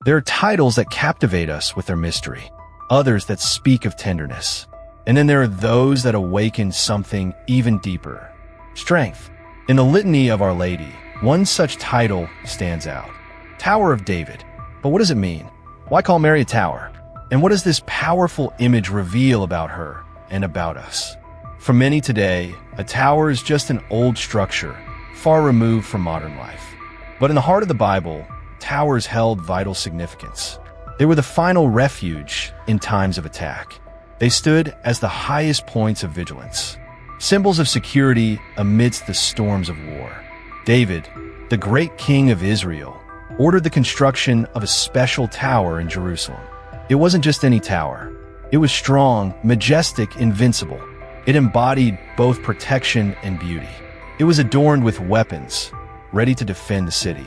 There are titles that captivate us with their mystery, others that speak of tenderness, and then there are those that awaken something even deeper: strength. In the Litany of Our Lady, one such title stands out: Tower of David. But what does it mean? Why call Mary a tower? And what does this powerful image reveal about her and about us? For many today, a tower is just an old structure, far removed from modern life. But in the heart of the Bible, towers held vital significance. They were the final refuge in times of attack. They stood as the highest points of vigilance, symbols of security amidst the storms of war. David, the great king of Israel, ordered the construction of a special tower in Jerusalem. It wasn't just any tower. It was strong, majestic, invincible. It embodied both protection and beauty. It was adorned with weapons, ready to defend the city.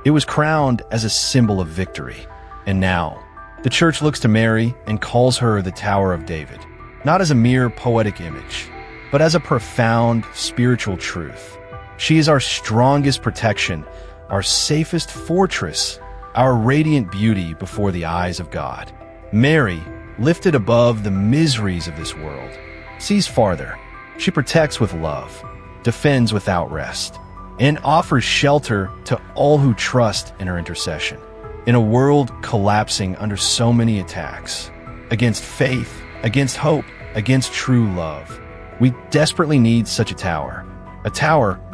It was crowned as a symbol of victory. And now, the church looks to Mary and calls her the Tower of David, not as a mere poetic image, but as a profound spiritual truth. She is our strongest protection, our safest fortress, our radiant beauty before the eyes of God. Mary, lifted above the miseries of this world, sees farther. She protects with love, defends without rest, and offers shelter to all who trust in her intercession. In a world collapsing under so many attacks, against faith, against hope, against true love, we desperately need such a tower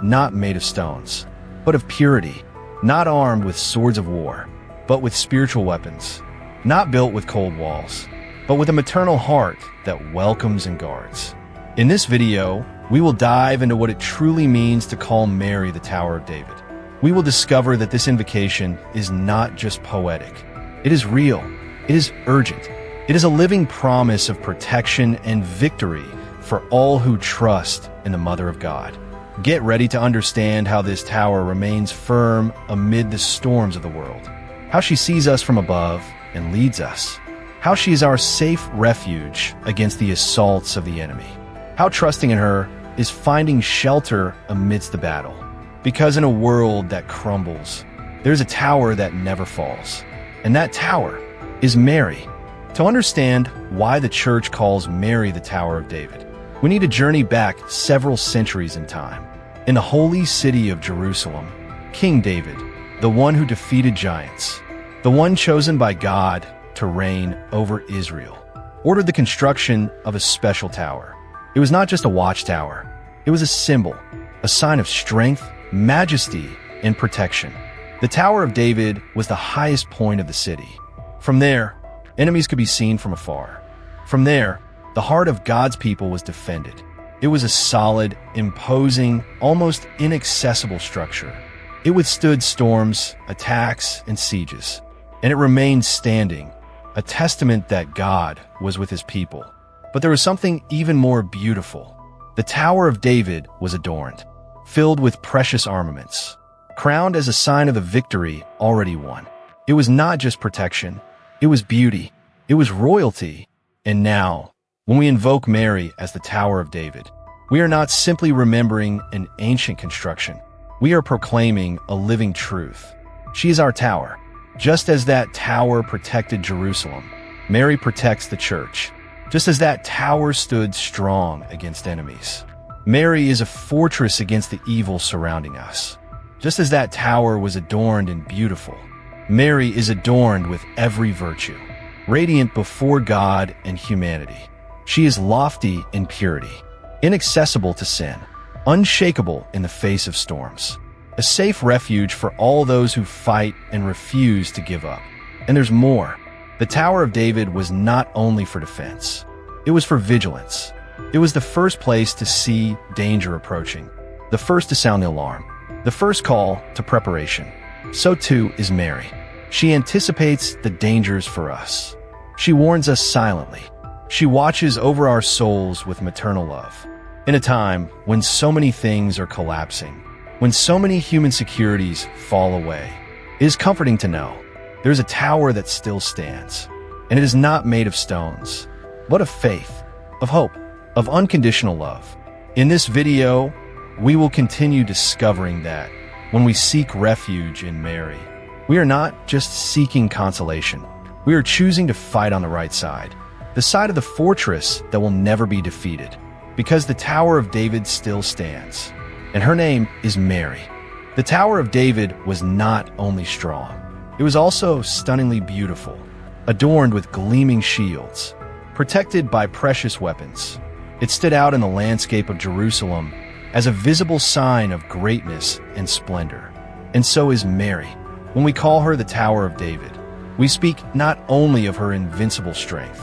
not made of stones, but of purity, not armed with swords of war, but with spiritual weapons, not built with cold walls, but with a maternal heart that welcomes and guards. In this video, we will dive into what it truly means to call Mary the Tower of David. We will discover that this invocation is not just poetic. It is real. It is urgent. It is a living promise of protection and victory for all who trust in the Mother of God. Get ready to understand how this tower remains firm amid the storms of the world, how she sees us from above and leads us, how she is our safe refuge against the assaults of the enemy, how trusting in her is finding shelter amidst the battle. Because in a world that crumbles, there's a tower that never falls, and that tower is Mary. To understand why the church calls Mary the Tower of David, we need to journey back several centuries in time. In the holy city of Jerusalem, King David, the one who defeated giants, the one chosen by God to reign over Israel, ordered the construction of a special tower. It was not just a watchtower. It was a symbol, a sign of strength, majesty, and protection. The Tower of David was the highest point of the city. From there, enemies could be seen from afar. From there, the heart of God's people was defended. It was a solid, imposing, almost inaccessible structure. It withstood storms, attacks, and sieges, and it remained standing, a testament that God was with his people. But there was something even more beautiful. The Tower of David was adorned, filled with precious armaments, crowned as a sign of the victory already won. It was not just protection, it was beauty, it was royalty. And now, when we invoke Mary as the Tower of David, we are not simply remembering an ancient construction. We are proclaiming a living truth. She is our tower. Just as that tower protected Jerusalem, Mary protects the church. Just as that tower stood strong against enemies, Mary is a fortress against the evil surrounding us. Just as that tower was adorned and beautiful, Mary is adorned with every virtue, radiant before God and humanity. She is lofty in purity, inaccessible to sin, unshakable in the face of storms, a safe refuge for all those who fight and refuse to give up. And there's more. The Tower of David was not only for defense, it was for vigilance. It was the first place to see danger approaching, the first to sound the alarm, the first call to preparation. So too is Mary. She anticipates the dangers for us. She warns us silently. She watches over our souls with maternal love. In a time when so many things are collapsing, when so many human securities fall away, it is comforting to know there is a tower that still stands, and it is not made of stones, but of faith, of hope, of unconditional love. In this video, we will continue discovering that when we seek refuge in Mary, We are not just seeking consolation. We are choosing to fight on the right side, the side of the fortress that will never be defeated, because the Tower of David still stands. And her name is Mary. The Tower of David was not only strong, it was also stunningly beautiful, adorned with gleaming shields, protected by precious weapons. It stood out in the landscape of Jerusalem as a visible sign of greatness and splendor. And so is Mary. When we call her the Tower of David, we speak not only of her invincible strength,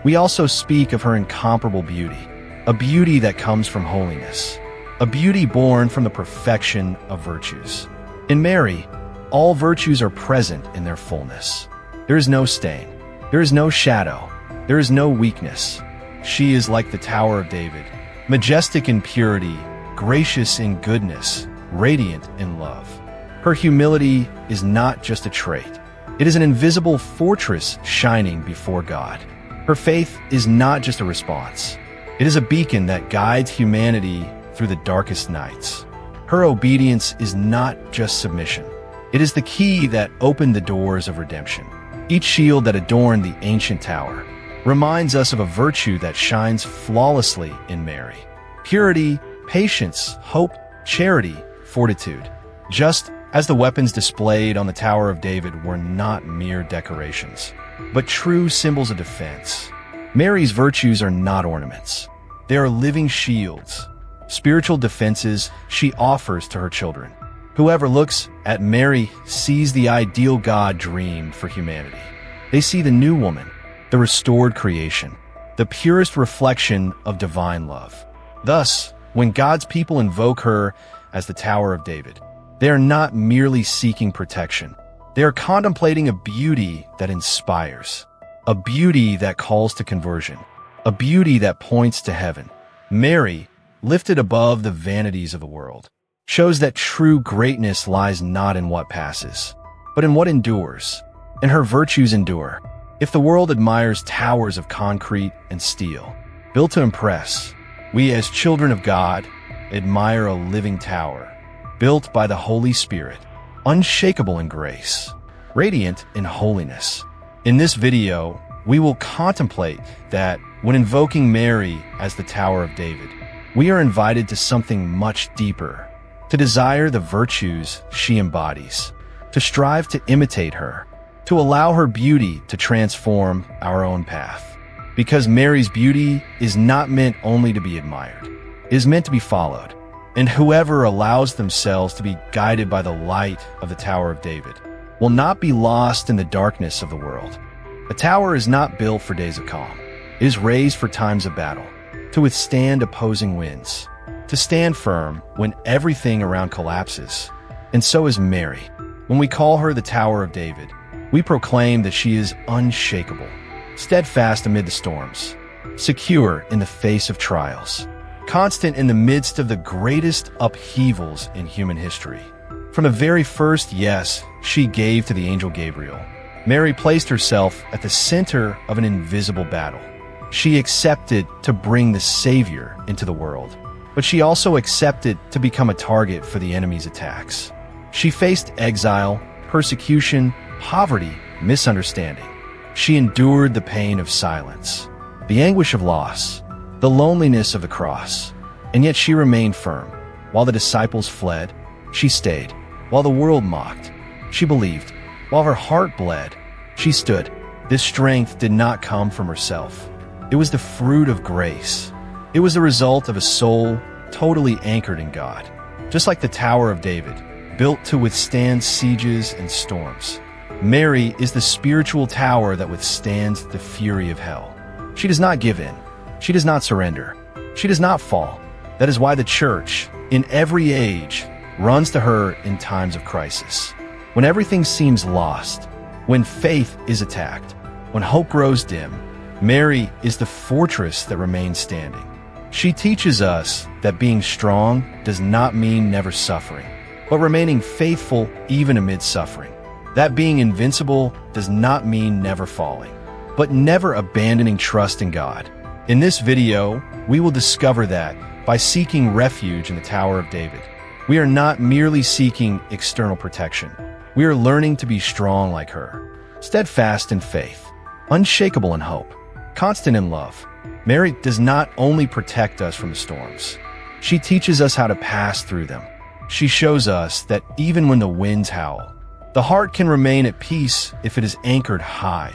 we also speak of her incomparable beauty, a beauty that comes from holiness, a beauty born from the perfection of virtues. In Mary, all virtues are present in their fullness. There is no stain, there is no shadow, there is no weakness. She is like the Tower of David, majestic in purity, gracious in goodness, radiant in love. Her humility is not just a trait. It is an invisible fortress shining before God. Her faith is not just a response. It is a beacon that guides humanity through the darkest nights. Her obedience is not just submission. It is the key that opened the doors of redemption. Each shield that adorned the ancient tower reminds us of a virtue that shines flawlessly in Mary. Purity, patience, hope, charity, fortitude. Just as the weapons displayed on the Tower of David were not mere decorations, but true symbols of defense, Mary's virtues are not ornaments. They are living shields, spiritual defenses she offers to her children. Whoever looks at Mary sees the ideal God dreamed for humanity. They see the new woman, the restored creation, the purest reflection of divine love. Thus, when God's people invoke her as the Tower of David, they are not merely seeking protection. They are contemplating a beauty that inspires, a beauty that calls to conversion, a beauty that points to heaven. Mary, lifted above the vanities of the world, shows that true greatness lies not in what passes, but in what endures, and her virtues endure. If the world admires towers of concrete and steel, built to impress, we as children of God admire a living tower, built by the Holy Spirit, unshakable in grace, radiant in holiness. In this video, we will contemplate that when invoking Mary as the Tower of David, we are invited to something much deeper, to desire the virtues she embodies, to strive to imitate her, to allow her beauty to transform our own path. Because Mary's beauty is not meant only to be admired, it is meant to be followed. And whoever allows themselves to be guided by the light of the Tower of David will not be lost in the darkness of the world. A tower is not built for days of calm. It is raised for times of battle, to withstand opposing winds, to stand firm when everything around collapses. And so is Mary. When we call her the Tower of David, we proclaim that she is unshakable, steadfast amid the storms, secure in the face of trials, constant in the midst of the greatest upheavals in human history. From the very first yes she gave to the angel Gabriel, Mary placed herself at the center of an invisible battle. She accepted to bring the Savior into the world, but she also accepted to become a target for the enemy's attacks. She faced exile, persecution, poverty, misunderstanding. She endured the pain of silence, the anguish of loss, the loneliness of the cross, and yet she remained firm. While the disciples fled, she stayed. While the world mocked, she believed. While her heart bled, she stood. This strength did not come from herself. It was the fruit of grace. It was the result of a soul totally anchored in God. Just like the Tower of David, built to withstand sieges and storms, Mary is the spiritual tower that withstands the fury of hell. She does not give in. She does not surrender. She does not fall. That is why the church, in every age, runs to her in times of crisis. When everything seems lost, when faith is attacked, when hope grows dim, Mary is the fortress that remains standing. She teaches us that being strong does not mean never suffering, but remaining faithful even amid suffering. That being invincible does not mean never falling, but never abandoning trust in God. In this video, we will discover that by seeking refuge in the Tower of David, we are not merely seeking external protection. We are learning to be strong like her, steadfast in faith, unshakable in hope, constant in love. Mary does not only protect us from the storms, she teaches us how to pass through them. She shows us that even when the winds howl, the heart can remain at peace if it is anchored high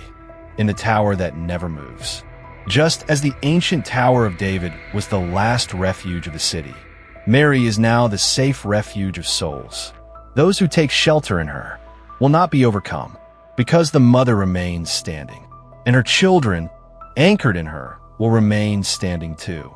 in the tower that never moves. Just as the ancient Tower of David was the last refuge of the city, Mary is now the safe refuge of souls. Those who take shelter in her will not be overcome, because the mother remains standing, and her children, anchored in her, will remain standing too.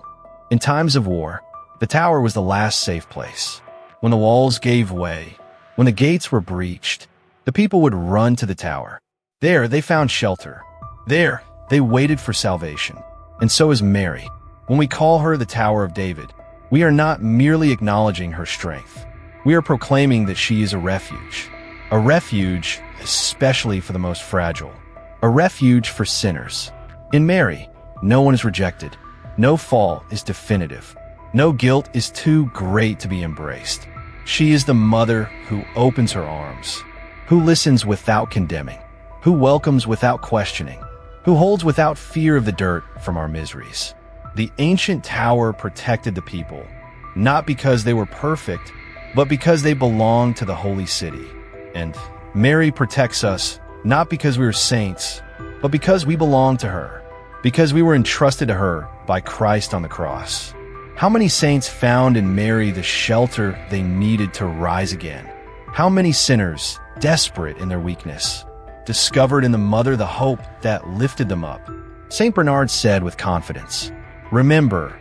In times of war, the tower was the last safe place. When the walls gave way, when the gates were breached, the people would run to the tower. There they found shelter. There they waited for salvation. And so is Mary. When we call her the Tower of David, we are not merely acknowledging her strength. We are proclaiming that she is a refuge especially for the most fragile, a refuge for sinners. In Mary, no one is rejected. No fall is definitive. No guilt is too great to be embraced. She is the mother who opens her arms, who listens without condemning, who welcomes without questioning, who holds without fear of the dirt from our miseries. The ancient tower protected the people, not because they were perfect, but because they belonged to the holy city. And Mary protects us, not because we are saints, but because we belong to her, because we were entrusted to her by Christ on the cross. How many saints found in Mary the shelter they needed to rise again? How many sinners, desperate in their weakness, discovered in the mother the hope that lifted them up? St. Bernard said with confidence, "Remember,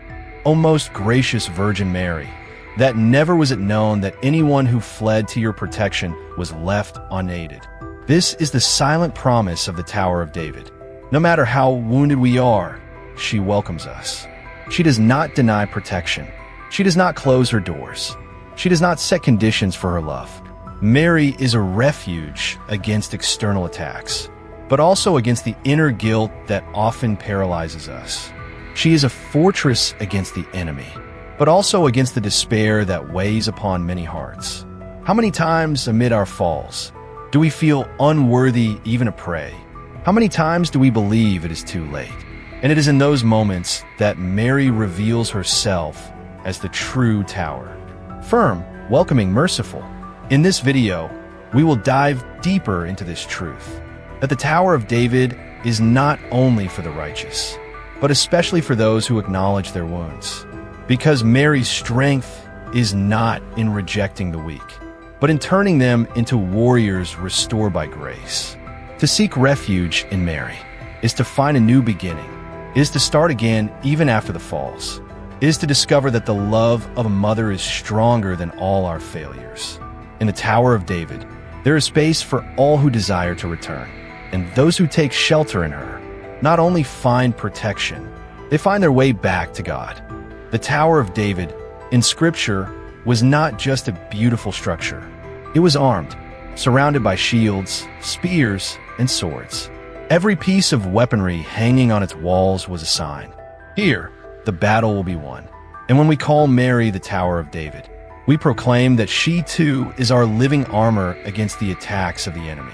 O most gracious Virgin Mary, that never was it known that anyone who fled to your protection was left unaided." This is the silent promise of the Tower of David. No matter how wounded we are, she welcomes us. She does not deny protection. She does not close her doors. She does not set conditions for her love. Mary is a refuge against external attacks, but also against the inner guilt that often paralyzes us. She is a fortress against the enemy, but also against the despair that weighs upon many hearts. How many times amid our falls do we feel unworthy even to pray? How many times do we believe it is too late? And it is in those moments that Mary reveals herself as the true tower. Firm, welcoming, merciful. In this video, we will dive deeper into this truth, that the Tower of David is not only for the righteous, but especially for those who acknowledge their wounds. Because Mary's strength is not in rejecting the weak, but in turning them into warriors restored by grace. To seek refuge in Mary is to find a new beginning, is to start again even after the falls, is to discover that the love of a mother is stronger than all our failures. In the Tower of David, there is space for all who desire to return, and those who take shelter in her not only find protection, they find their way back to God. The Tower of David, in Scripture, was not just a beautiful structure. It was armed, surrounded by shields, spears, and swords. Every piece of weaponry hanging on its walls was a sign. Here, the battle will be won. And when we call Mary the Tower of David, we proclaim that she too is our living armor against the attacks of the enemy.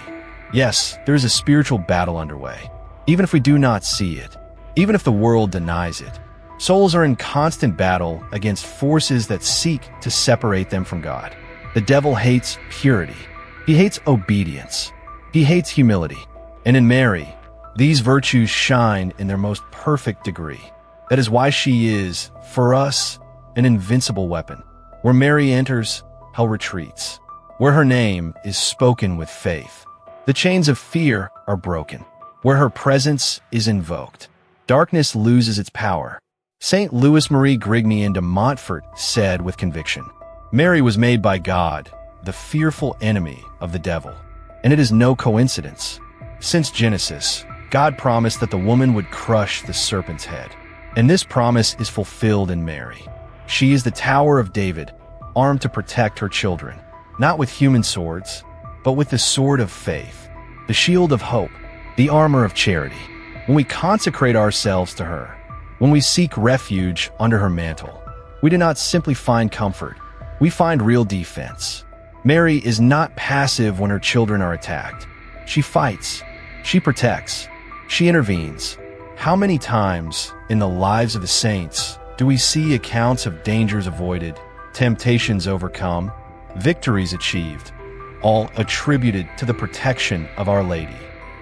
Yes, there is a spiritual battle underway. Even if we do not see it, even if the world denies it, souls are in constant battle against forces that seek to separate them from God. The devil hates purity. He hates obedience. He hates humility. And in Mary, these virtues shine in their most perfect degree. That is why she is, for us, an invincible weapon. Where Mary enters, hell retreats. Where her name is spoken with faith, the chains of fear are broken. Where her presence is invoked, darkness loses its power. St. Louis Marie Grignion de Montfort said with conviction, "Mary was made by God, the fearful enemy of the devil." And it is no coincidence. Since Genesis, God promised that the woman would crush the serpent's head. And this promise is fulfilled in Mary. She is the Tower of David, armed to protect her children, not with human swords, but with the sword of faith, the shield of hope, the armor of charity. When we consecrate ourselves to her, when we seek refuge under her mantle, we do not simply find comfort, we find real defense. Mary is not passive when her children are attacked. She fights. She protects. She intervenes. How many times in the lives of the saints do we see accounts of dangers avoided, temptations overcome, victories achieved, all attributed to the protection of Our Lady?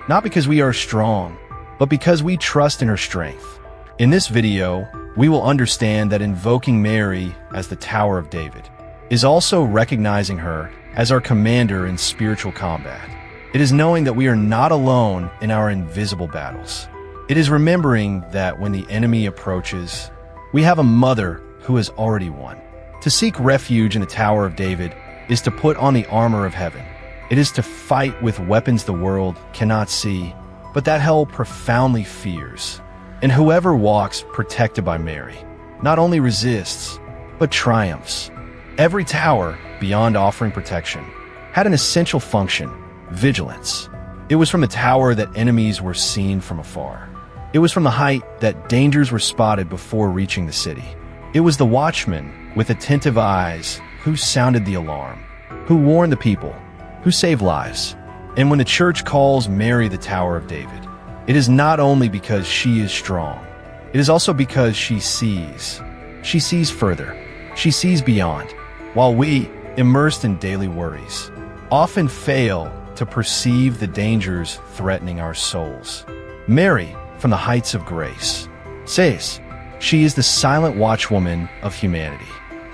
Not because we are strong, but because we trust in her strength. In this video, we will understand that invoking Mary as the Tower of David is also recognizing her as our commander in spiritual combat. It is knowing that we are not alone in our invisible battles. It is remembering that when the enemy approaches, we have a mother who has already won. To seek refuge in the Tower of David is to put on the armor of heaven. It is to fight with weapons the world cannot see, but that hell profoundly fears. And whoever walks protected by Mary not only resists, but triumphs. Every tower, beyond offering protection, had an essential function: vigilance. It was from the tower that enemies were seen from afar. It was from the height that dangers were spotted before reaching the city. It was the watchman with attentive eyes who sounded the alarm, who warned the people, who saved lives. And when the church calls Mary the Tower of David, it is not only because she is strong, it is also because she sees. She sees further. She sees beyond. While we, immersed in daily worries, often fail to perceive the dangers threatening our souls, Mary, from the heights of grace, says she is the silent watchwoman of humanity.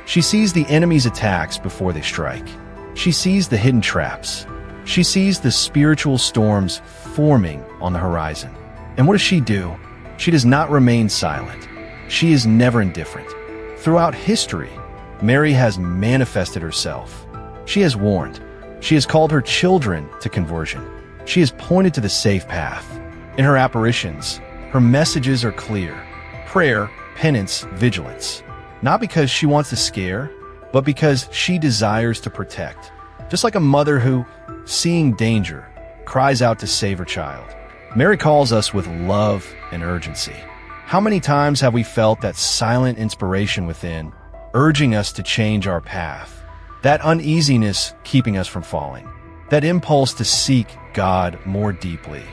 She sees the enemy's attacks before they strike. She sees the hidden traps. She sees the spiritual storms forming on the horizon. And what does she do? She does not remain silent. She is never indifferent. Throughout history, Mary has manifested herself. She has warned. She has called her children to conversion. She has pointed to the safe path. In her apparitions, her messages are clear: prayer, penance, vigilance. Not because she wants to scare, but because she desires to protect. Just like a mother who, seeing danger, cries out to save her child, Mary calls us with love and urgency. How many times have we felt that silent inspiration within, urging us to change our path? That uneasiness keeping us from falling. That impulse to seek God more deeply.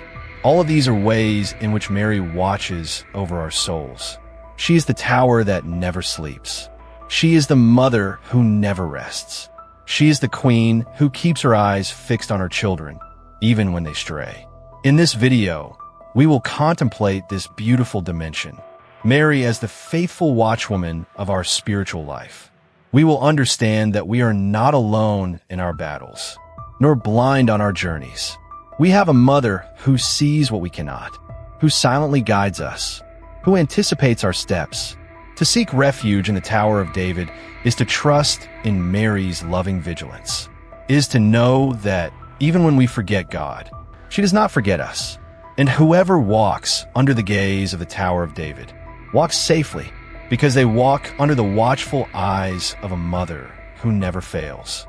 All of these are ways in which Mary watches over our souls. She is the tower that never sleeps. She is the mother who never rests. She is the queen who keeps her eyes fixed on her children, even when they stray. In this video, we will contemplate this beautiful dimension, Mary as the faithful watchwoman of our spiritual life. We will understand that we are not alone in our battles, nor blind on our journeys. We have a mother who sees what we cannot, who silently guides us, who anticipates our steps. To seek refuge in the Tower of David is to trust in Mary's loving vigilance, is to know that even when we forget God, she does not forget us. And whoever walks under the gaze of the Tower of David walks safely, because they walk under the watchful eyes of a mother who never fails.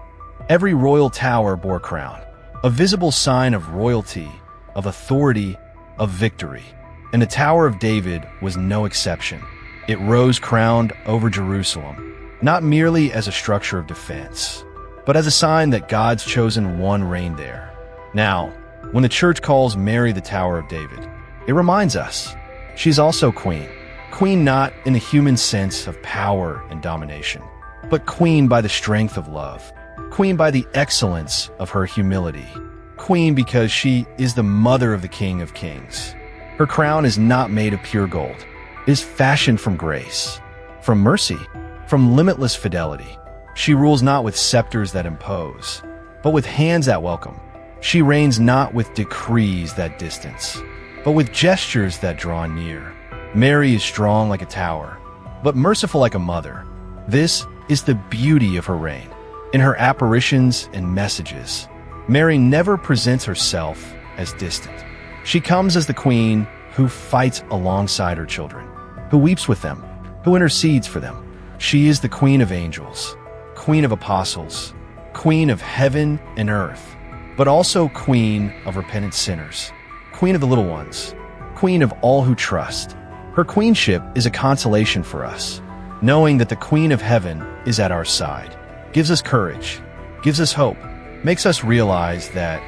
Every royal tower bore a crown, a visible sign of royalty, of authority, of victory. And the Tower of David was no exception. It rose crowned over Jerusalem, not merely as a structure of defense, but as a sign that God's chosen one reigned there. Now, when the church calls Mary the Tower of David, it reminds us she's also queen. Queen not in the human sense of power and domination, but queen by the strength of love. Queen by the excellence of her humility. Queen because she is the mother of the King of Kings. Her crown is not made of pure gold. It is fashioned from grace, from mercy, from limitless fidelity. She rules not with scepters that impose, but with hands that welcome. She reigns not with decrees that distance, but with gestures that draw near. Mary is strong like a tower, but merciful like a mother. This is the beauty of her reign. In her apparitions and messages, Mary never presents herself as distant. She comes as the queen who fights alongside her children, who weeps with them, who intercedes for them. She is the queen of angels, queen of apostles, queen of heaven and earth, but also queen of repentant sinners, queen of the little ones, queen of all who trust. Her queenship is a consolation for us. Knowing that the Queen of Heaven is at our side gives us courage, gives us hope, makes us realize that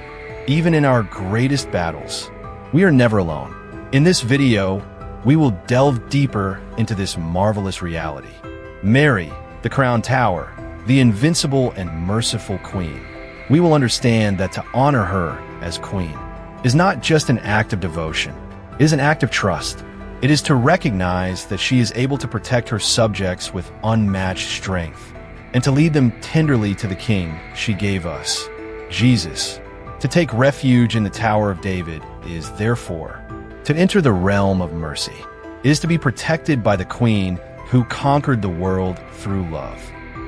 even in our greatest battles, we are never alone. In this video, we will delve deeper into this marvelous reality. Mary, the crowned tower, the invincible and merciful queen. We will understand that to honor her as queen is not just an act of devotion, it is an act of trust. It is to recognize that she is able to protect her subjects with unmatched strength and to lead them tenderly to the King she gave us, Jesus. To take refuge in the Tower of David is, therefore, to enter the realm of mercy. It is to be protected by the Queen who conquered the world through love.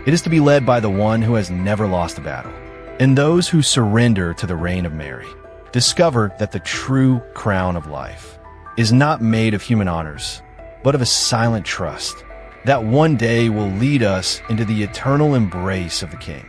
It is to be led by the one who has never lost a battle. And those who surrender to the reign of Mary discover that the true crown of life is not made of human honors, but of a silent trust that one day will lead us into the eternal embrace of the King.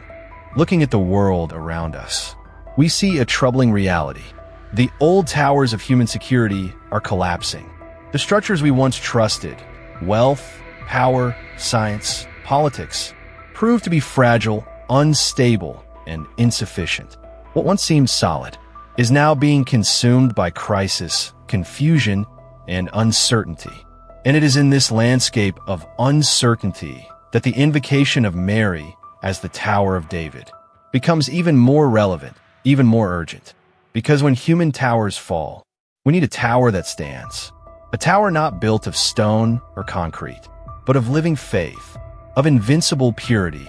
Looking at the world around us, we see a troubling reality. The old towers of human security are collapsing. The structures we once trusted, wealth, power, science, politics, prove to be fragile, unstable, and insufficient. What once seemed solid is now being consumed by crisis, confusion, and uncertainty. And it is in this landscape of uncertainty that the invocation of Mary as the Tower of David becomes even more relevant, even more urgent. Because when human towers fall, we need a tower that stands. A tower not built of stone or concrete, but of living faith, of invincible purity,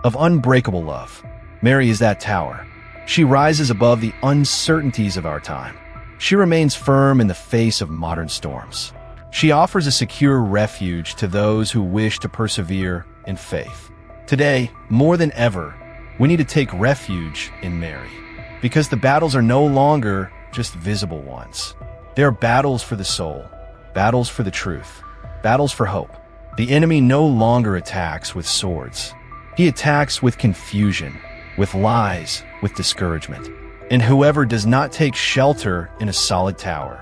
of unbreakable love. Mary is that tower. She rises above the uncertainties of our time. She remains firm in the face of modern storms. She offers a secure refuge to those who wish to persevere in faith. Today, more than ever, we need to take refuge in Mary, because the battles are no longer just visible ones. They are battles for the soul, battles for the truth, battles for hope. The enemy no longer attacks with swords. He attacks with confusion, with lies, with discouragement. And whoever does not take shelter in a solid tower,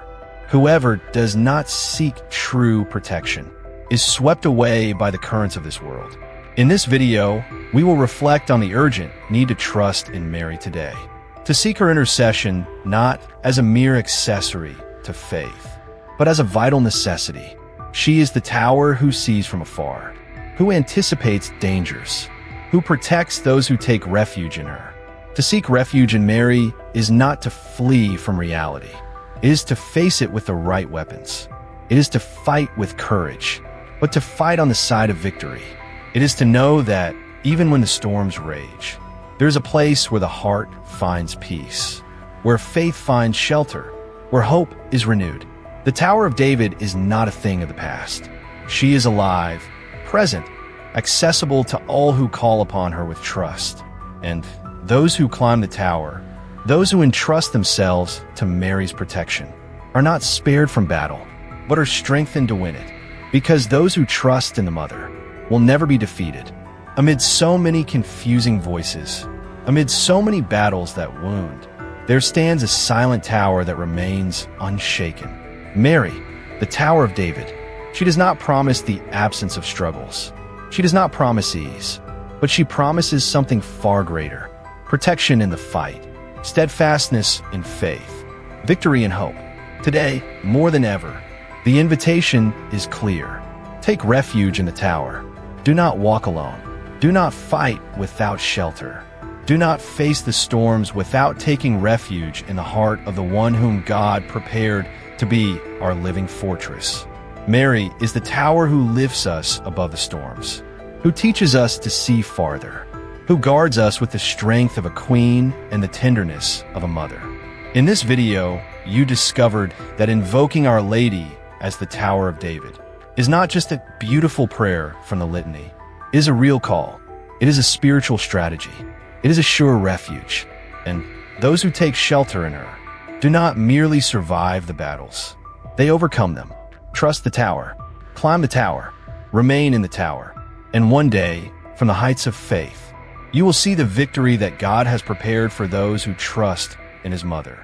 whoever does not seek true protection, is swept away by the currents of this world. In this video, we will reflect on the urgent need to trust in Mary today, to seek her intercession not as a mere accessory to faith, but as a vital necessity. She is the tower who sees from afar, who anticipates dangers, who protects those who take refuge in her. To seek refuge in Mary is not to flee from reality. It is to face it with the right weapons. It is to fight with courage, but to fight on the side of victory. It is to know that even when the storms rage, there is a place where the heart finds peace, where faith finds shelter, where hope is renewed. The Tower of David is not a thing of the past. She is alive, present, accessible to all who call upon her with trust. And those who climb the tower, those who entrust themselves to Mary's protection, are not spared from battle, but are strengthened to win it. Because those who trust in the Mother will never be defeated. Amid so many confusing voices, amid so many battles that wound, there stands a silent tower that remains unshaken. Mary, the Tower of David. She does not promise the absence of struggles. She does not promise ease, but she promises something far greater: protection in the fight, steadfastness in faith, victory in hope. Today, more than ever, the invitation is clear. Take refuge in the tower. Do not walk alone. Do not fight without shelter. Do not face the storms without taking refuge in the heart of the one whom God prepared to be our living fortress. Mary is the tower who lifts us above the storms, who teaches us to see farther, who guards us with the strength of a queen and the tenderness of a mother. In this video, you discovered that invoking Our Lady as the Tower of David is not just a beautiful prayer from the Litany. It is a real call. It is a spiritual strategy. It is a sure refuge. And those who take shelter in her do not merely survive the battles. They overcome them. Trust the tower. Climb the tower. Remain in the tower. And one day, from the heights of faith, you will see the victory that God has prepared for those who trust in His Mother.